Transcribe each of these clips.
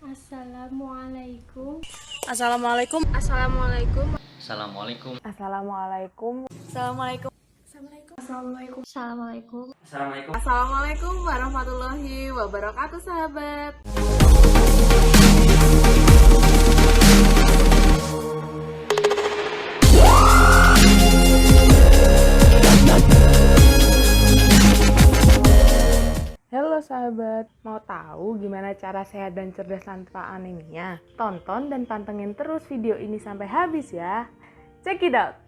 Assalamualaikum. Assalamualaikum. Assalamualaikum. Assalamualaikum. Assalamualaikum. Assalamualaikum. Assalamualaikum. Assalamualaikum. Assalamualaikum. Assalamualaikum warahmatullahi wabarakatuh, sahabat. Halo sahabat, mau tahu gimana cara sehat dan cerdas tanpa anemia? Tonton dan pantengin terus video ini sampai habis ya. Check it out!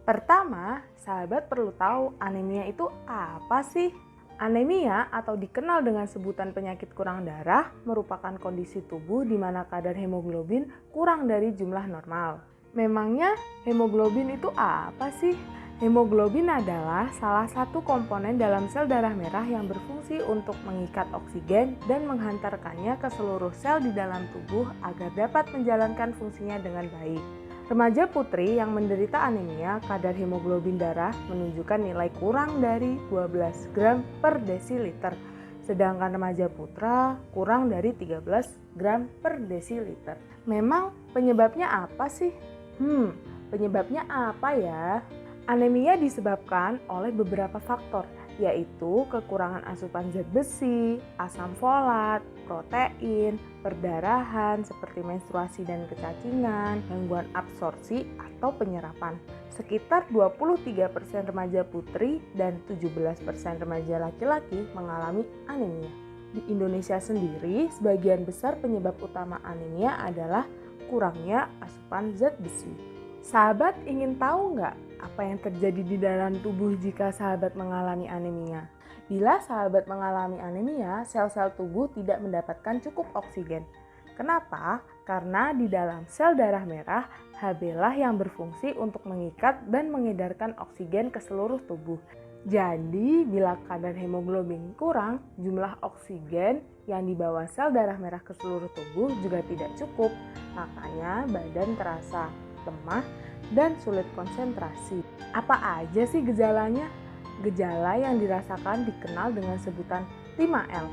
Pertama, sahabat perlu tahu anemia itu apa sih? Anemia atau dikenal dengan sebutan penyakit kurang darah merupakan kondisi tubuh di mana kadar hemoglobin kurang dari jumlah normal. Memangnya hemoglobin itu apa sih? Hemoglobin adalah salah satu komponen dalam sel darah merah yang berfungsi untuk mengikat oksigen dan menghantarkannya ke seluruh sel di dalam tubuh agar dapat menjalankan fungsinya dengan baik. Remaja putri yang menderita anemia, kadar hemoglobin darah menunjukkan nilai kurang dari 12 gram per desiliter, sedangkan remaja putra kurang dari 13 gram per desiliter. Memang penyebabnya apa sih? Penyebabnya apa ya? Anemia disebabkan oleh beberapa faktor, yaitu kekurangan asupan zat besi, asam folat, protein, perdarahan seperti menstruasi dan kecacingan, gangguan absorpsi atau penyerapan. Sekitar 23% remaja putri dan 17% remaja laki-laki mengalami anemia. Di Indonesia sendiri, sebagian besar penyebab utama anemia adalah kurangnya asupan zat besi. Sahabat ingin tahu nggak apa yang terjadi di dalam tubuh jika sahabat mengalami anemia? Bila sahabat mengalami anemia, sel-sel tubuh tidak mendapatkan cukup oksigen. Kenapa? Karena di dalam sel darah merah, Hb lah yang berfungsi untuk mengikat dan mengedarkan oksigen ke seluruh tubuh. Jadi, bila kadar hemoglobin kurang, jumlah oksigen yang dibawa sel darah merah ke seluruh tubuh juga tidak cukup. Makanya badan terasa lemah dan sulit konsentrasi. Apa aja sih gejalanya? Gejala yang dirasakan dikenal dengan sebutan 5L.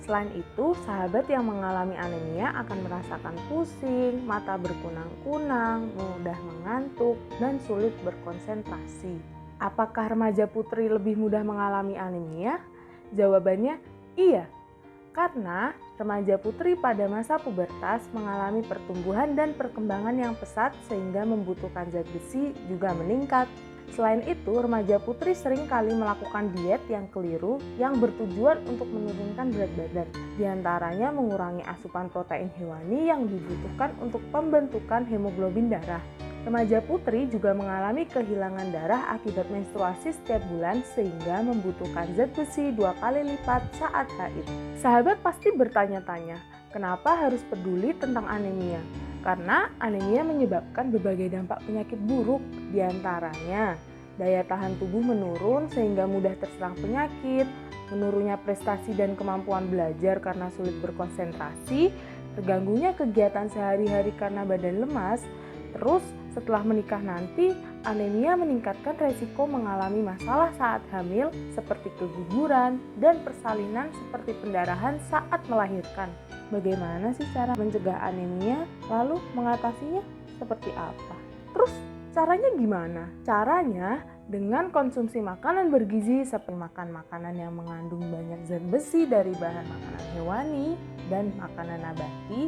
Selain itu, sahabat yang mengalami anemia akan merasakan pusing, mata berkunang-kunang, mudah mengantuk, dan sulit berkonsentrasi. Apakah remaja putri lebih mudah mengalami anemia? Jawabannya iya. Karena remaja putri pada masa pubertas mengalami pertumbuhan dan perkembangan yang pesat sehingga membutuhkan zat besi juga meningkat. Selain itu, remaja putri sering kali melakukan diet yang keliru yang bertujuan untuk menurunkan berat badan. Di antaranya mengurangi asupan protein hewani yang dibutuhkan untuk pembentukan hemoglobin darah. Remaja putri juga mengalami kehilangan darah akibat menstruasi setiap bulan sehingga membutuhkan zat besi 2 kali lipat saat haid. Sahabat pasti bertanya-tanya, kenapa harus peduli tentang anemia? Karena anemia menyebabkan berbagai dampak penyakit buruk, diantaranya daya tahan tubuh menurun sehingga mudah terserang penyakit, menurunnya prestasi dan kemampuan belajar karena sulit berkonsentrasi, terganggunya kegiatan sehari-hari karena badan lemas. Terus setelah menikah nanti, anemia meningkatkan resiko mengalami masalah saat hamil seperti keguguran dan persalinan seperti pendarahan saat melahirkan. Bagaimana sih cara mencegah anemia? Lalu mengatasinya seperti apa? Terus caranya gimana? Caranya dengan konsumsi makanan bergizi seperti makan makanan yang mengandung banyak zat besi dari bahan makanan hewani dan makanan nabati,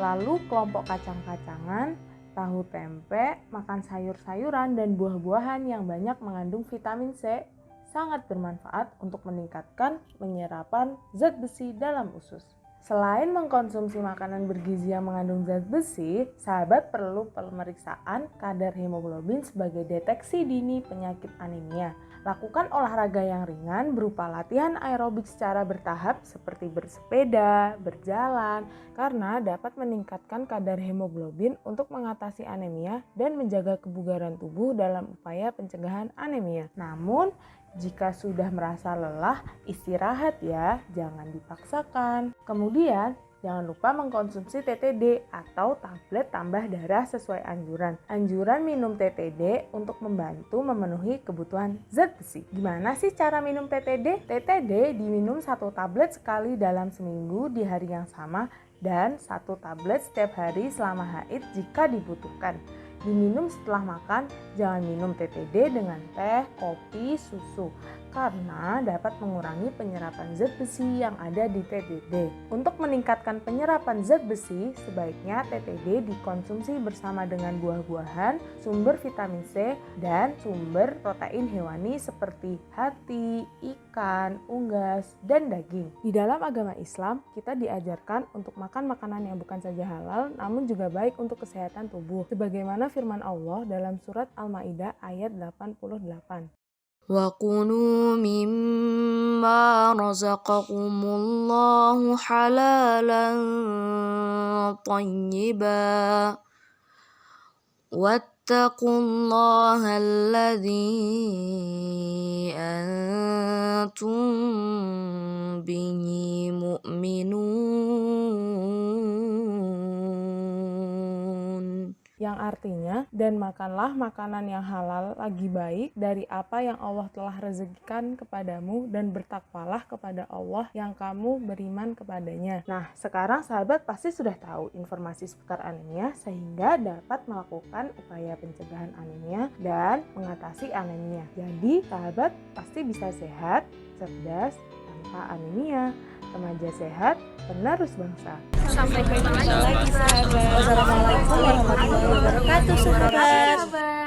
lalu kelompok kacang-kacangan, tahu tempe, makan sayur-sayuran dan buah-buahan yang banyak mengandung vitamin C sangat bermanfaat untuk meningkatkan penyerapan zat besi dalam usus. Selain mengkonsumsi makanan bergizi yang mengandung zat besi, sahabat perlu pemeriksaan kadar hemoglobin sebagai deteksi dini penyakit anemia. Lakukan olahraga yang ringan berupa latihan aerobik secara bertahap seperti bersepeda, berjalan, karena dapat meningkatkan kadar hemoglobin untuk mengatasi anemia dan menjaga kebugaran tubuh dalam upaya pencegahan anemia. Namun, jika sudah merasa lelah, istirahat ya, jangan dipaksakan. Kemudian, jangan lupa mengkonsumsi TTD atau tablet tambah darah sesuai anjuran. Anjuran minum TTD untuk membantu memenuhi kebutuhan zat besi. Gimana sih cara minum TTD? TTD diminum 1 tablet sekali dalam seminggu di hari yang sama dan 1 tablet setiap hari selama haid jika dibutuhkan. Diminum setelah makan, jangan minum TTD dengan teh, kopi, susu karena dapat mengurangi penyerapan zat besi yang ada di TTD. Untuk meningkatkan penyerapan zat besi, sebaiknya TTD dikonsumsi bersama dengan buah-buahan, sumber vitamin C, dan sumber protein hewani seperti hati, ikan, unggas, dan daging. Di dalam agama Islam, kita diajarkan untuk makan makanan yang bukan saja halal, namun juga baik untuk kesehatan tubuh. Sebagaimana firman Allah dalam surat Al-Maidah ayat 88. وَكُلُوا مِمَّا رَزَقَكُمُ اللَّهُ حَلَالًا طَيِّبًا وَاتَّقُوا اللَّهَ الَّذِي أَنْتُمْ بِهِ مُؤْمِنُونَ. Yang artinya, dan makanlah makanan yang halal lagi baik dari apa yang Allah telah rezekikan kepadamu, dan bertakwalah kepada Allah yang kamu beriman kepadanya. Nah, sekarang sahabat pasti sudah tahu informasi seputar anemia sehingga dapat melakukan upaya pencegahan anemia dan mengatasi anemia. Jadi, sahabat pasti bisa sehat, cerdas, tanpa anemia. Remaja sehat, penerus bangsa. Sampai ketemu lagi sahabat. Wassalamualaikum warahmatullahi wabarakatuh, sahabat.